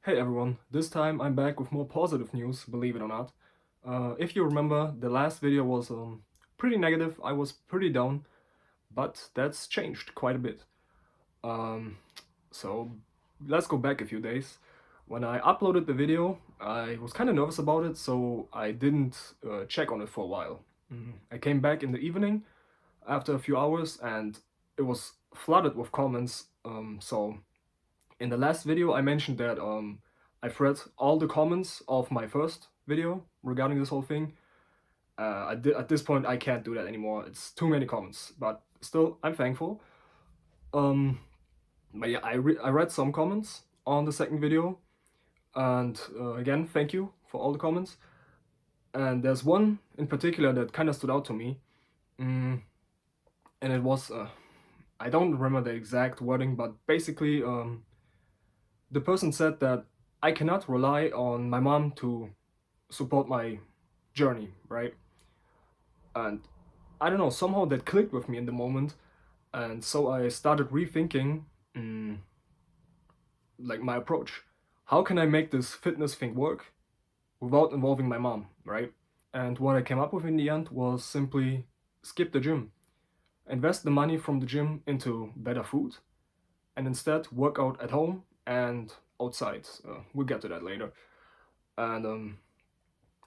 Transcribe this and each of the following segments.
Hey everyone, this time I'm back with more positive news, believe it or not. If you remember, the last video was pretty negative, I was pretty down, but that's changed quite a bit. Um, so let's go back a few days. When I uploaded the video, I was kind of nervous about it, so I didn't check on it for a while. I came back in the evening after a few hours and it was flooded with comments, so in the last video, I mentioned that I've read all the comments of my first video regarding this whole thing. At this point, I can't do that anymore. It's too many comments, but still, I'm thankful. Um, but yeah, I read some comments on the second video, and again, thank you for all the comments. And there's one in particular that kind of stood out to me, and it was I don't remember the exact wording, but basically, the person said that I cannot rely on my mom to support my journey, right? And I don't know, somehow that clicked with me in the moment, and so I started rethinking, mm, like my approach. How can I make this fitness thing work without involving my mom, right? And what I came up with in the end was simply skip the gym, invest the money from the gym into better food, and instead work out at home and outside. We'll get to that later. And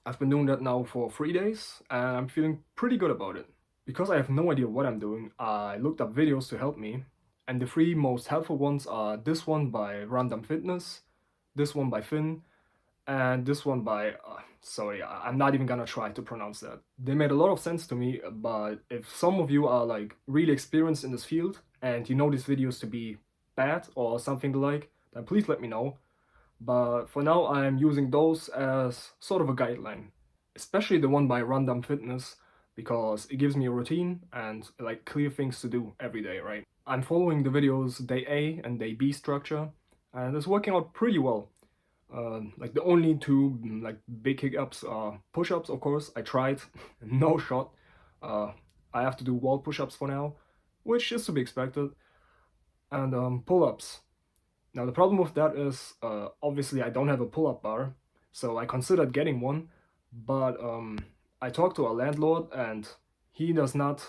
I've been doing that now for 3 days and I'm feeling pretty good about it. Because I have no idea what I'm doing, I looked up videos to help me, and the three most helpful ones are this one by Random Fitness, this one by Finn, and this one by, sorry, I'm not even gonna try to pronounce that. They made a lot of sense to me, but if some of you are like really experienced in this field and you know these videos to be bad or something like, then please let me know. But for now, I'm using those as sort of a guideline, especially the one by Random Fitness, because it gives me a routine and like clear things to do every day, right? I'm following the videos day A and day B structure, and it's working out pretty well. Like the only two like big hiccups are push-ups, of course. I tried, no shot. Uh, I have to do wall push-ups for now, which is to be expected, and pull-ups. Now the problem with that is obviously I don't have a pull-up bar, so I considered getting one, but I talked to our landlord and he does not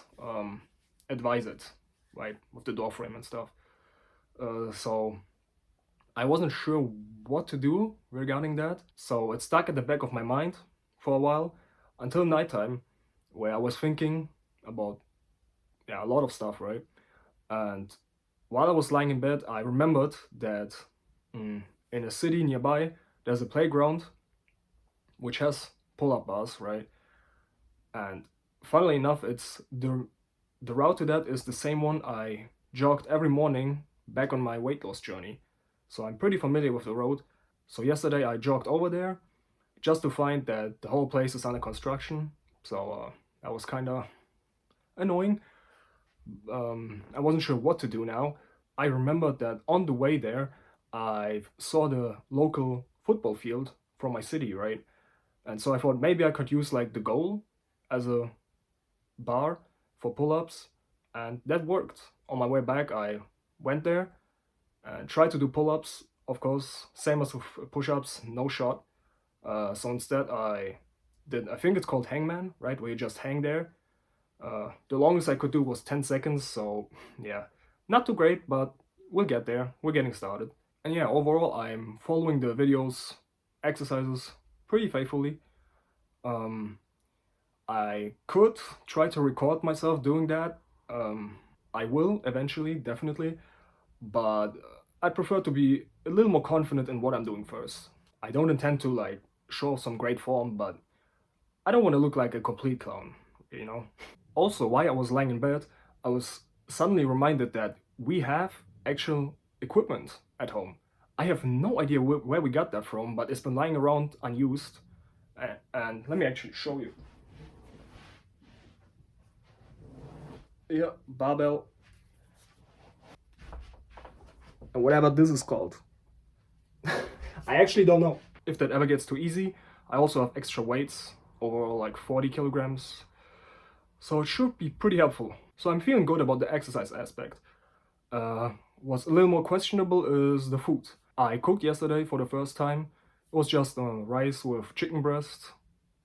advise it, right, with the door frame and stuff. So I wasn't sure what to do regarding that, so it stuck at the back of my mind for a while until nighttime, where I was thinking about a lot of stuff, right? And while I was lying in bed, I remembered that in a city nearby, there's a playground which has pull-up bars, right? And funnily enough, it's the route to that is the same one I jogged every morning back on my weight loss journey. So I'm pretty familiar with the road. So yesterday I jogged over there just to find that the whole place is under construction. So that was kind of annoying. I wasn't sure what to do now. I remembered that on the way there, I saw the local football field from my city, right? And so I thought maybe I could use like the goal as a bar for pull-ups, and that worked. On my way back, I went there and tried to do pull-ups. Of course, same as with push-ups, no shot. So instead, I did. I think it's called hangman, right? Where you just hang there. The longest I could do was 10 seconds, so yeah, not too great, but we'll get there. We're getting started. And yeah, overall, I'm following the videos, exercises pretty faithfully. Um, I could try to record myself doing that. I will eventually, definitely, but I prefer to be a little more confident in what I'm doing first. I don't intend to like show some great form, but I don't want to look like a complete clown, you know? Also, while I was lying in bed, I was suddenly reminded that we have actual equipment at home. I have no idea where we got that from, but it's been lying around unused. And let me actually show you. Yeah, barbell, and whatever this is called. I actually don't know. If that ever gets too easy, I also have extra weights, overall like 40 kilograms. So it should be pretty helpful. So I'm feeling good about the exercise aspect. What's a little more questionable is the food. I cooked yesterday for the first time. It was just rice with chicken breast,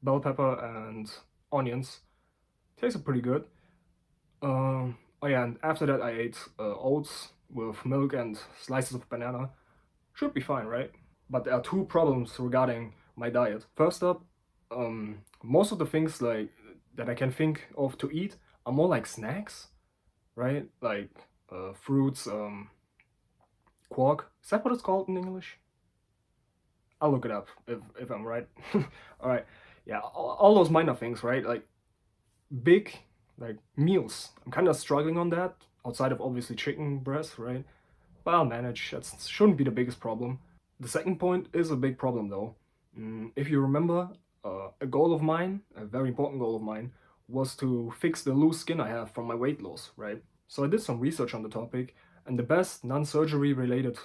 bell pepper, and onions. Tasted pretty good. Oh yeah, and after that I ate oats with milk and slices of banana. Should be fine, right? But there are two problems regarding my diet. First up, most of the things like that I can think of to eat are more like snacks, right? Like fruits, quark. Is that what it's called in English? I'll look it up if I'm right. All right, yeah, all those minor things, right? Like big like meals. I'm kind of struggling on that outside of obviously chicken breast, right? But I'll manage. That shouldn't be the biggest problem. The second point is a big problem though. If you remember, a goal of mine, a very important goal of mine, was to fix the loose skin I have from my weight loss, right? So I did some research on the topic, and the best non-surgery related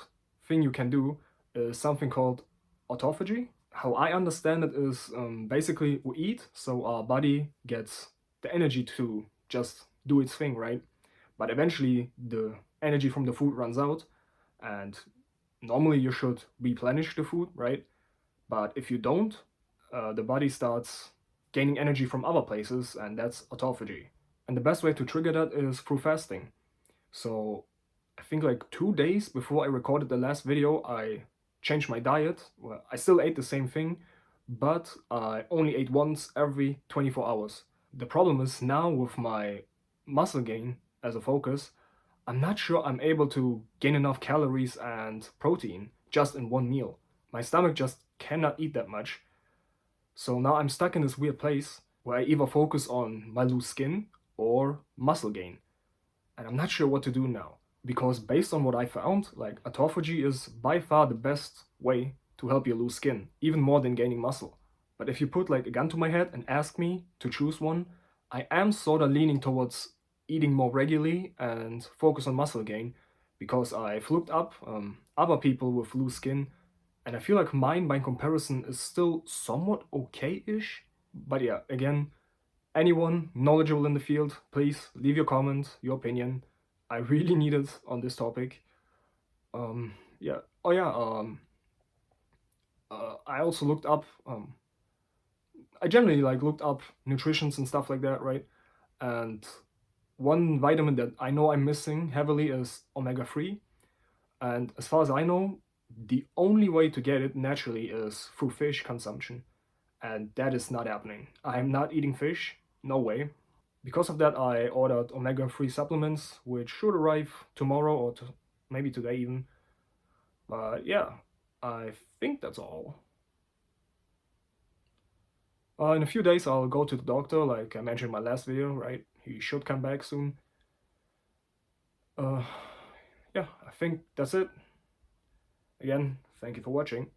thing you can do is something called autophagy. How I understand it is basically we eat, so our body gets the energy to just do its thing, right? But eventually the energy from the food runs out, and normally you should replenish the food, right? But if you don't, the body starts gaining energy from other places, and that's autophagy. And the best way to trigger that is through fasting. So I think like 2 days before I recorded the last video, I changed my diet. Well, I still ate the same thing, but I only ate once every 24 hours. The problem is now with my muscle gain as a focus, I'm not sure I'm able to gain enough calories and protein just in one meal. My stomach just cannot eat that much. So now I'm stuck in this weird place where I either focus on my loose skin or muscle gain. And I'm not sure what to do now. Because based on what I found, like autophagy is by far the best way to help you lose skin, even more than gaining muscle. But if you put like a gun to my head and ask me to choose one, I am sort of leaning towards eating more regularly and focus on muscle gain because I've looked up other people with loose skin and I feel like mine by comparison is still somewhat okay-ish. But yeah, again, anyone knowledgeable in the field, please leave your comment, your opinion. I really need it on this topic. Yeah. Oh yeah. I also looked up. I generally like looked up nutritions and stuff like that, right? And one vitamin that I know I'm missing heavily is omega 3. And as far as I know, the only way to get it naturally is through fish consumption. And that is not happening. I am not eating fish. No way. Because of that, I ordered omega 3 supplements, which should arrive tomorrow or maybe today even. But yeah, I think that's all. In a few days, I'll go to the doctor, like I mentioned in my last video, right? He should come back soon. Uh, yeah, I think that's it. Again, thank you for watching.